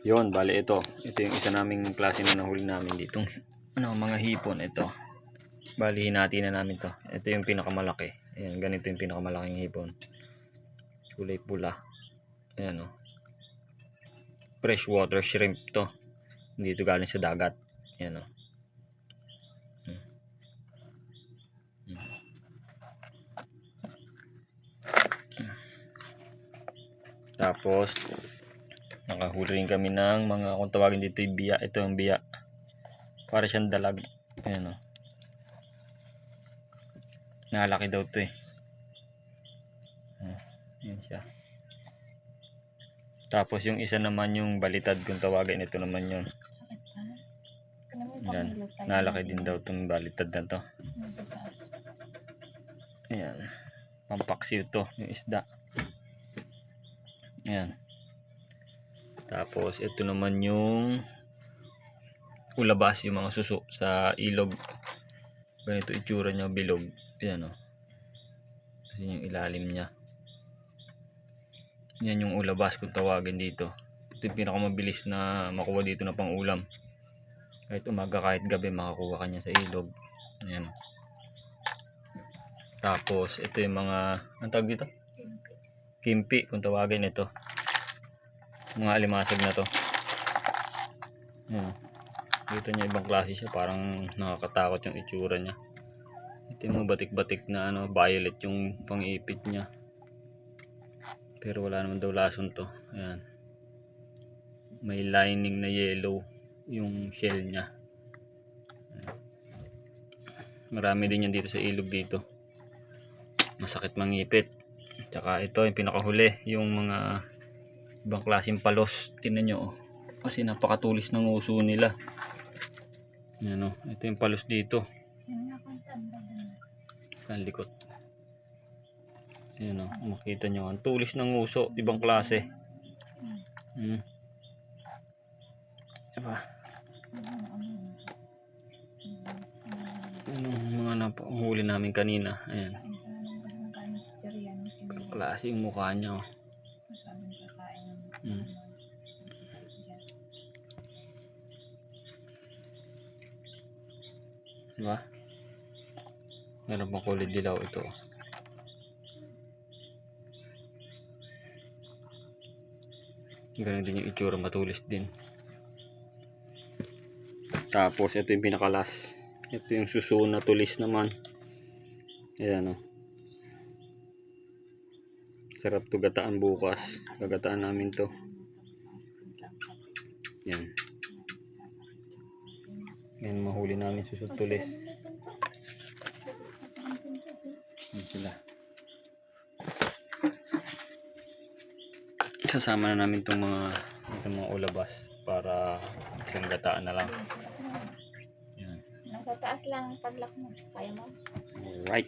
Yon, bali ito. Ito yung isa naming klase na nahuli namin ditong mga hipon ito. Bali hinati na namin to. Ito yung pinakamalaki. Ayan, ganito yung pinakamalaking hipon. Kulay pula. Ayan o. Freshwater shrimp to. Hindi ito galing sa dagat. Ayan o. Tapos nakahuli rin kami ng mga, kung tawagin dito yung biya. Ito yung biya. Para siyang dalag. Ayan o. Nalaki daw to eh. Ayan siya. Tapos yung isa naman yung balitad, kung tawagin, ito naman yun. Ayan. Nalaki din daw itong balitad na to. Ayan. Pampaksiw to yung isda. Ayan. Tapos ito naman yung ulabas, yung mga suso sa ilog. Ganito itsura niya, bilog. Ayan o. Kasi yung ilalim niya. Yan yung ulabas kung tawagin dito. Ito yung pinakamabilis na makuha dito na pang ulam. Kahit umaga, kahit gabi, makakuha kanya sa ilog. Ayan. Tapos ito yung mga, ang tawag dito? Kimpi kung tawagin ito. Mga alimasag na to. Ayan. Dito niya ibang klase siya, parang nakakatakot yung itsura niya. Ito yung batik-batik na violet yung pang-ipit niya. Pero wala naman daw lason to. Ayan. May lining na yellow yung shell niya. Ayan. Marami din yan dito sa ilog dito. Masakit mangipit. Tsaka ito yung pinakahuli, yung mga ibang klaseng palos. Tingnan nyo oh. Kasi napakatulis ng uso nila. Ayan oh. Ito yung palos dito. Ang likot. Ayan o, makita nyo, ang tulis ng uso, ibang klase. Diba? Mga napahuli namin kanina. Ayan. Klase yung mukha niya o. Diba? Meron pang kulay dilaw ito. Ganun din yung itsura, matulis din. Tapos ito yung pinakalas. Ito yung suso na tulis naman. Ayan o. Sarap to gataan bukas. Gagataan namin to. Yan. Yan mahuli namin suso tulis. Yan sila. Sasama na namin itong mga ulabas para isang gataan na lang. Yan. Nasa taas lang ang padlock mo. Kaya mo? Alright.